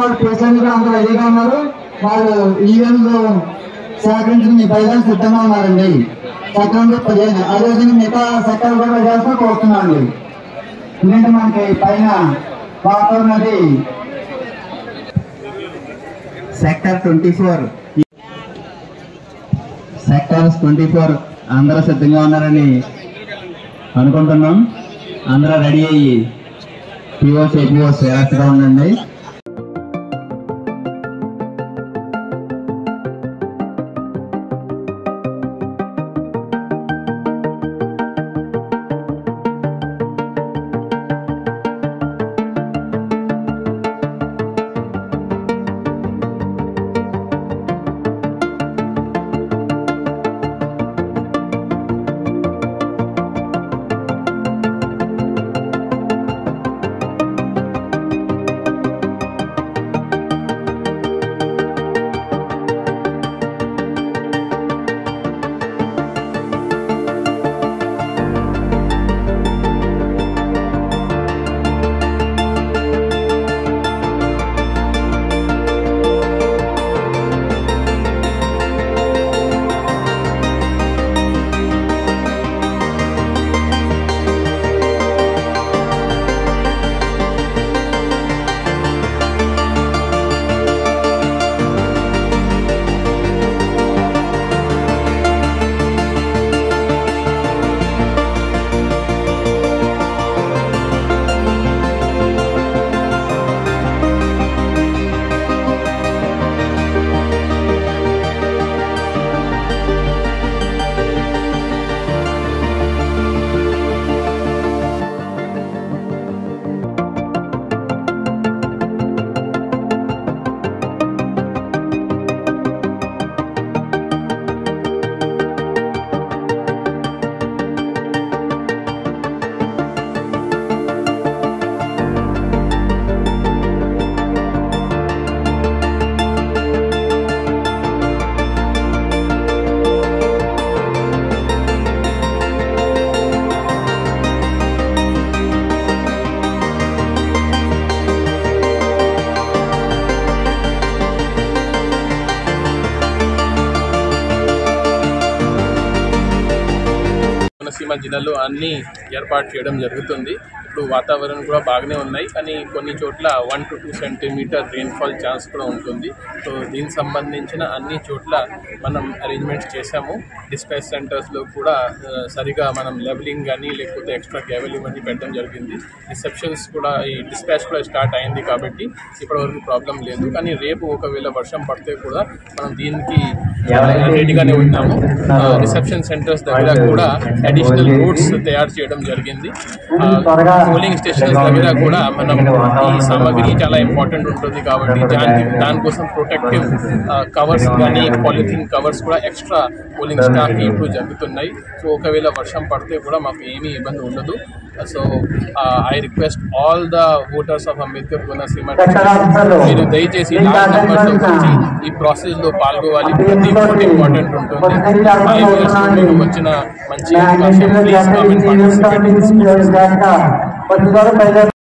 వాళ్ళు పేషెంట్ కూడా అందరూ రెడీగా ఉన్నారు. వాళ్ళు ఈవెంట్లు సేకరించి మీ బయలు సిద్ధంగా ఉన్నారండి. చక్రంలో 15 అదేవిధంగా మిగతా చక్రాలు కూడా చేస్తూ కోరుతున్నాను. ఎందుకంటే మనకి పైన వాతావరణం అది సెక్టర్ 24 అందరూ సిద్ధంగా ఉన్నారని అనుకుంటున్నాం. అందరూ రెడీ అయ్యి పిఓస్ ఏపీఓస్ జాగ్రత్తగా ఉండండి. కోనసీమ జిల్లాలో అన్ని ఏర్పాటు చేయడం జరుగుతుంది. ఇప్పుడు వాతావరణం కూడా బాగానే ఉన్నాయి, కానీ కొన్ని చోట్ల 1 to 2 సెంటీమీటర్ రెయిన్ఫాల్ ఛాన్స్ కూడా ఉంటుంది. సో దీనికి సంబంధించిన అన్ని చోట్ల మనం అరేంజ్మెంట్స్ చేశాము. డిస్పాచ్ సెంటర్స్లో కూడా సరిగా మనం లెవెలింగ్ కానీ లేకపోతే ఎక్స్ట్రా కేబుల్ ఇవన్నీ పెట్టడం జరిగింది. రిసెప్షన్స్ కూడా ఈ డిస్పాచ్ కూడా స్టార్ట్ అయింది కాబట్టి ఇప్పటివరకు ప్రాబ్లం లేదు. కానీ రేపు ఒకవేళ వర్షం పడితే కూడా మనం దీనికి రెడీగానే ఉన్నాము. రిసెప్షన్ సెంటర్స్ దగ్గర కూడా అడిషనల్ రోడ్స్ తయారు చేయడం జరిగింది. పోలింగ్ స్టేషన్స్ దగ్గర కూడా మనం ఈ సామాగ్రి చాలా ఇంపార్టెంట్ ఉంటుంది కాబట్టి దానికోసం ప్రొటెక్టివ్ కవర్స్ కానీ పాలిథిన్ కవర్స్ కూడా ఎక్స్ట్రా పోలింగ్ స్టాఫ్కి ఇప్పుడు జరుగుతున్నాయి. సో ఒకవేళ వర్షం పడితే కూడా మాకు ఏమీ ఇబ్బంది ఉండదు. So I request all the voters of Ambedkar Konaseema మీరు దయచేసి లాస్ట్ నెంబర్తో వచ్చి ఈ ప్రాసెస్లో పాల్గొవాలి. ప్రతి ఓట్ ఇంపార్టెంట్ ఉంటుంది. 5 years మీకు వచ్చిన మంచి అవకాశం. Please come and participate.